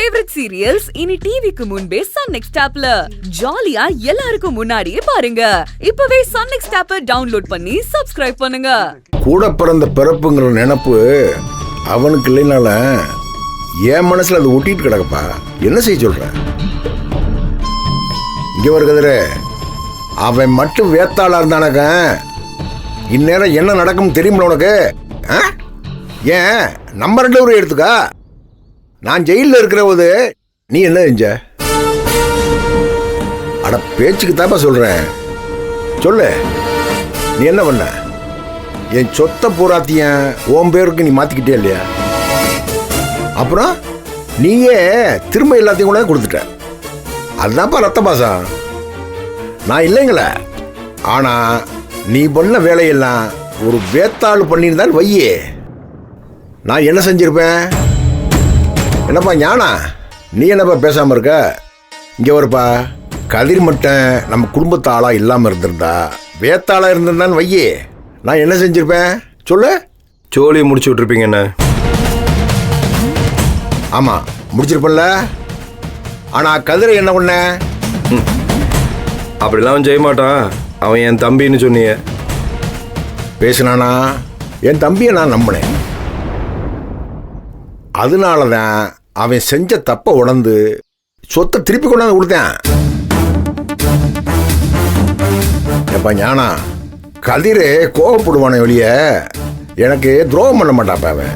Favourite serials இனி டிவிக்கு முன்பே சன் நெக்ஸ்ட் ஆப்ல ஜாலியா எல்லாருக்கும் முன்னாடியே பாருங்க. இப்பவே சன் நெக்ஸ்ட் ஆப்பை டவுன்லோட் பண்ணி சப்ஸ்கிரைப் பண்ணுங்க. கூட பிறந்த பிறப்புங்கிற நினைப்பு அவனுக்கு இல்லைனால என் மனசுல அது ஒட்டிட்டு கிடக்கப்பா. என்ன செய்ய சொல்ற? இங்க ஒரு கதிரே, அவன் மட்டும் வேத்தாளா இருந்தானாக்க இந்நேரம் என்ன நடக்கும் தெரியுமில்ல உனக்கு? ஏன் நம்ம 2 பேரும் எடுத்துக்கா. நான் ஜெயிலில் இருக்கிற போது நீ என்ன செஞ்ச? அட பேச்சுக்கு தாப்பா சொல்றேன். சொல்லு, நீ என்ன பண்ண? என் சொத்தை பூராத்தியன் உன் பேருக்கு நீ மாத்திக்கிட்டே இல்லையா? அப்புறம் நீயே திரும்ப எல்லாத்தையும் கூட கொடுத்துட்ட. அதுதான்ப்பா ரத்த பாசம். நான் இல்லைங்களே. ஆனா நீ பண்ண வேலையெல்லாம் ஒரு வேத்தாள் பண்ணியிருந்தால் வையே, நான் என்ன செஞ்சிருப்பேன்? என்னப்பா ஞானா, நீ என்னப்பா பேசாம இருக்க? இங்க வரப்பா, கதிர் மட்டும் நம்ம குடும்பத்து ஆளா இல்லாம இருந்திருந்தா, வேத்தாளா இருந்திருந்தான்னு வையே, நான் என்ன செஞ்சிருப்பேன் சொல்லு? சோழியை முடிச்சு விட்டுருப்பீங்க என்ன? ஆமா, முடிச்சிருப்பல. ஆனா கதிரை என்ன பண்ண? அப்படிலாம் அவன் செய்ய மாட்டான். அவன் என் தம்பின்னு சொன்னிய. பேசினானா? என் தம்பியை நான் நம்பினேன். அதனாலதான் அவன் செஞ்ச தப்ப உணர்ந்து சொத்தை திருப்பி கொண்டாந்து கொடுத்தேன். எப்ப ஞானா, கதிரே கோவப்படுவானே வெளிய, எனக்கு துரோகம் பண்ண மாட்டாப்பா அவன்.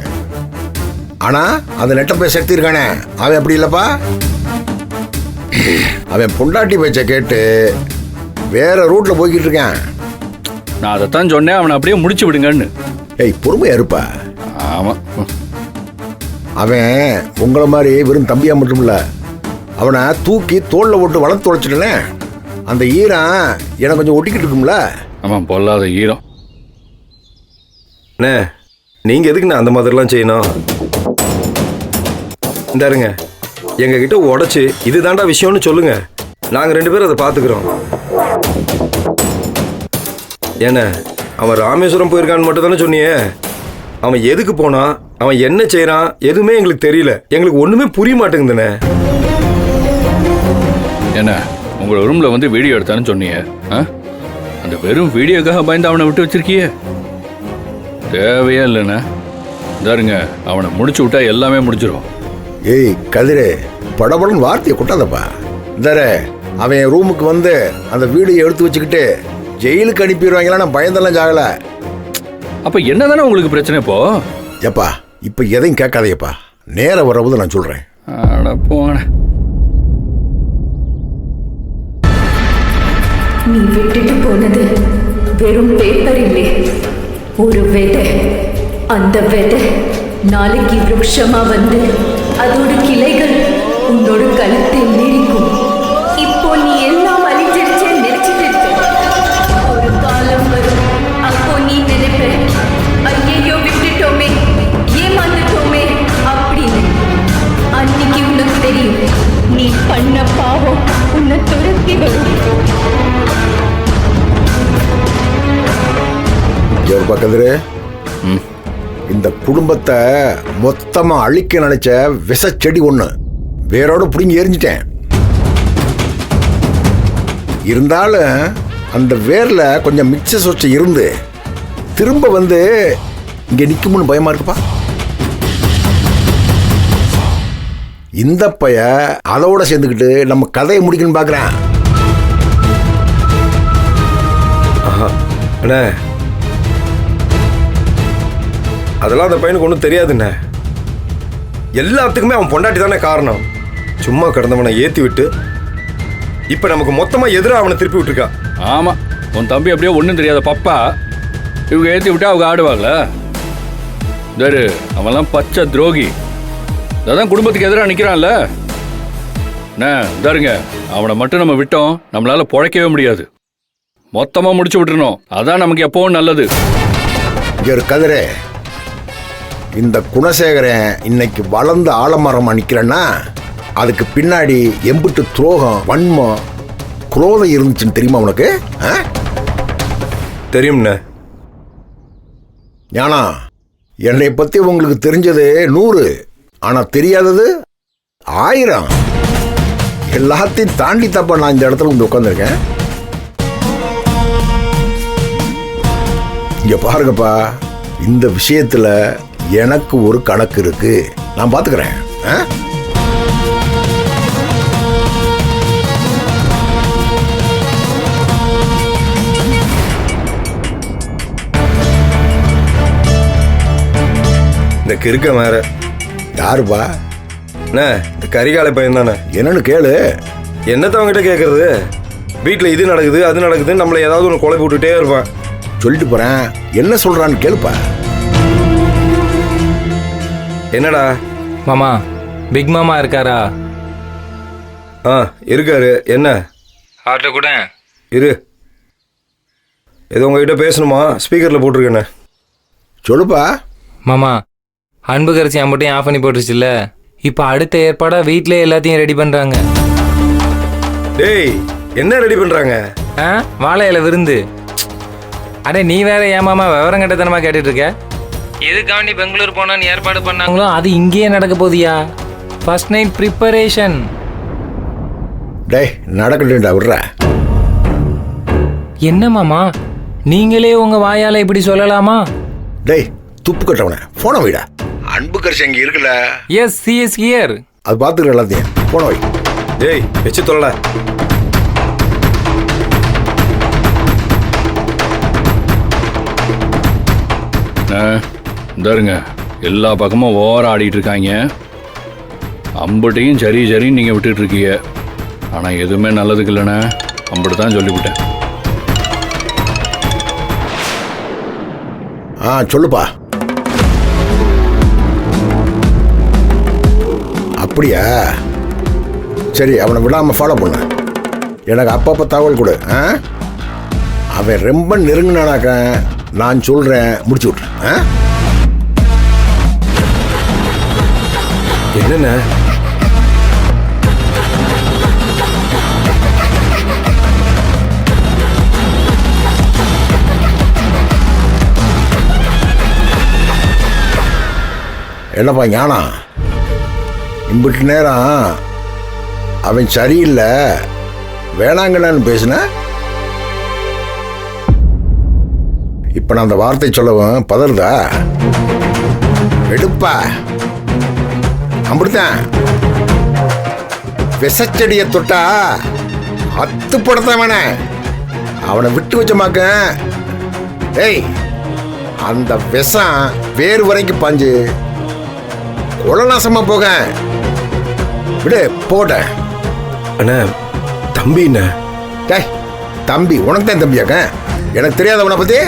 ஆனா அந்த நெட்ட போய் சக்தி இருக்கானே, அவன் அப்படி இல்லப்பா. அவன் பொண்டாட்டி பேச்ச கேட்டு வேற ரூட்ல போய்கிட்டு இருக்கான். நான் அதைத்தான் சொன்னேன், அவனை அப்படியே முடிச்சு விடுங்கன்னு. ஏய், பொறுமையா இருப்பா. ஆமா, அவன் உங்களை மாதிரி வெறும் தம்பியா மட்டும் இல்ல, அவனை தூக்கி தோல்ல போட்டு வளர்த்து தொலைச்சிட்டனே, அந்த ஈரம் எனக்கு கொஞ்சம் ஒட்டிக்கிட்டு இருக்கும்ல. ஆமா, பொல்லாத ஈரம். அண்ணே, நீங்க எதுக்குண்ணே அந்த மாதிரிலாம் செய்யணும்? இந்தாருங்க, எங்ககிட்ட உடச்சி இதுதான்டா விஷயம்னு சொல்லுங்க, நாங்க 2 பேரும் அதை பார்த்துக்கிறோம். ஏண்ணே, அவன் ராமேஸ்வரம் போயிருக்கான்னு மட்டும் தானே சொன்னியே. அவன் எதுக்கு போனான், அவன் என்ன செய்யறான், எதுவுமே எங்களுக்கு தெரியல. எங்களுக்கு ஒண்ணுமே புரிய மாட்டேங்குதுண்ணே. என்ன, உங்களோட ரூம்ல வந்து வீடியோ எடுத்தான்னு சொன்னீங்க. அந்த வெறும் வீடியோக்காக பயந்து அவனை விட்டு வச்சிருக்கியே, தேவையே இல்லைண்ணே. இதாருங்க, அவனை முடிச்சு விட்டா எல்லாமே முடிச்சிடும். ஏய் கதிரே, படபடன்னு வார்த்தையை கொட்டாதப்பா. இந்தாரு, அவன் ரூமுக்கு வந்து அந்த வீடியோ எடுத்து வச்சுக்கிட்டு ஜெயிலுக்கு அனுப்பிடுவாங்களா? நான் பயந்தெல்லாம் ஜாகல. அப்ப என்னதானே உங்களுக்கு பிரச்சனை இப்போ? எப்பா, இப்ப எதையும் கேட்காதையப்பா, நேரம் வரபோது நான் சொல்றேன். அட போன. நீ விட்டுட்டு போனது வெறும் பேப்பர் இல்லை, ஒரு விதை. அந்த விதை நாளைக்கு விருட்சமா வந்து அதோட கிளைகள் உன்னோட கழுத்தில் நீடிக்கும். இப்போ நீ எல்லாம் அழிஞ்சிருச்சே நினைச்சிட்டு இருக்க. ஒரு காலம் வரும், அப்போ நீ நினைப்ப, ஐயோ விட்டுட்டோமே, ஏமாந்துட்டோமே அப்படின்னு. அன்னைக்கு உனக்கு தெரியும், நீ பண்ண பாவம் உன்னை துரத்தி வரும். கதிரே, இந்த குடும்பத்தை மொத்தமா அழிக்க நினைச்ச விஷச்செடி ஒண்ணு வேரோட புடிங்கி எரிஞ்சிட்டேன். இருந்தாலும் அந்த வேர்ல கொஞ்சம் மிச்ச சொச்ச இருந்து திரும்ப வந்து இங்க நிக்கும்னு பயமா இருக்குப்பா. இந்த பைய அதோட சேர்ந்துக்கிட்டு நம்ம கதையை முடிக்கணும்னு பாக்குறேன். அண்ணே, அதெல்லாம் அந்த பையனுக்கு ஒன்றும் தெரியாதுண்ணே. எல்லாத்துக்குமே அவன் பொண்டாட்டி தானே காரணம். சும்மா கிடந்தவனை ஏற்றி விட்டு இப்போ நமக்கு மொத்தமாக எதிராக அவனை திருப்பி விட்டுருக்கா. ஆமா, உன் தம்பி அப்படியே ஒன்றும் தெரியாத பப்பா. இவங்க ஏற்றி விட்டா அவங்க ஆடுவாங்கள? தரு, அவன்லாம் பச்சை துரோகி. அதான் குடும்பத்துக்கு எதிராக நிற்கிறான்ல. என்ன தருங்க, அவனை மட்டும் நம்ம விட்டோம், நம்மளால பொழைக்கவே முடியாது. மொத்தமாக முடிச்சு விட்டுருணும், அதான் நமக்கு எப்பவும் நல்லது. ஒரு கதிரே, இந்த குணசேகரன் இன்னைக்கு வளர்ந்து ஆலமரமா நிக்கிறேன்னா அதுக்கு பின்னாடி எம்பிட்டு துரோகம், வன்மம், குரோதம் இருந்துச்சுன்னு தெரியுமா உனக்கு? தெரியும்ண்ணே. ஞானா, என்னை பத்தி உங்களுக்கு தெரிஞ்சது 100, ஆனா தெரியாதது 1000 எல்லாத்தையும் தாண்டி தப்பா நான் இந்த இடத்துல வந்து உட்காந்துருக்கேன். இங்க பாருங்கப்பா, இந்த விஷயத்துல எனக்கு ஒரு கணக்கு இருக்கு, நான் பாத்துக்கிறேன். இந்த கிறுக்க வேற. யாருப்பா? அண்ணே, இந்த கரிகாலை பையன் தானே. என்னன்னு கேளு. என்னத்த அவங்ககிட்ட கேட்கறது? வீட்டில் இது நடக்குது அது நடக்குதுன்னு நம்மளை ஏதாவது ஒன்று கொலை போட்டுட்டே இருப்பான். சொல்லிட்டு போறேன், என்ன சொல்றான்னு கேளுப்பா. என்னடா மாமா, பிக் மாமா இருக்காரா? ஆ இருக்காரு. என்ன அவர்கிட்ட கூட இரு, ஏதோ உங்ககிட்ட பேசணுமா? ஸ்பீக்கரில் போட்டிருக்கேண்ணே. சொல்லுப்பா. மாமா, அன்பு கரைச்சி அம்பட்டையும் ஆஃப் பண்ணி போட்டுருச்சுல்ல, இப்போ அடுத்த ஏற்பாடாக வீட்டிலே எல்லாத்தையும் ரெடி பண்ணுறாங்க. டேய், என்ன ரெடி பண்ணுறாங்க? ஆ, வாழை இலை விருந்து. அடே நீ வேற ஏமாமா விவரம் கட்டத்தனமாக கேட்டுட்டு இருக்க. எதுக்காண்டி பெங்களூர் போனான்னு ஏற்பாடு பண்ணாங்களோ அது இங்கேயே நடக்க போதியா. First night preparation. டேய், நடக்கட்டும்டா, விடுற. என்ன மாமா, நீங்களே உங்கள் வாயால் இப்படி சொல்லலாமா? டேய், துப்பு கட்டவன போன வைடா. அன்பு கரிசி அங்கே இருக்குல்ல. Yes, she is here. அது பார்த்துக்கிற எல்லாத்தையும் போன வை. டேய், வச்சு தொலை. இந்தாருங்க, எல்லா பக்கமும் ஓவர ஆடிட்டு இருக்காங்க. அம்புட்டையும் சரி சரின்னு நீங்கள் விட்டுட்டு இருக்கீங்க. ஆனால் எதுவுமே நல்லதுக்கு இல்லைண்ணே, அம்புட்டு தான் சொல்லிவிட்டேன். சொல்லுப்பா. அப்படியா? சரி, அவனை விடாமல் ஃபாலோ பண்ண. எனக்கு அப்பப்போ தகவல் கொடு. அவன் ரொம்ப நெருங்கினானாக்க நான் சொல்கிறேன், முடிச்சு விட்ரு. என்னென்ன என்னப்பா ஞானா, இம்பிட்டு நேரம் அவன் சரியில்லை வேணாங்கன்னு பேசுன. இப்போ நான் அந்த வார்த்தை சொல்லவும் பதறுதா? எடுப்பா, அப்படித்தான். விசச்செடியை தொட்டா அத்து படத்தான் வேண. அவனை விட்டு வச்சமாக்க, ஏய், அந்த விஷம் வேறு வரைக்கும் பாஞ்சு கொலநாசமா போக விடு. போட அண்ணா, தம்பி என்ன? டேய், தம்பி உனக்கு தான் தம்பியாக்க? எனக்கு தெரியாதவனை பத்தி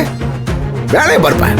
வேலையை பார்ப்பேன்.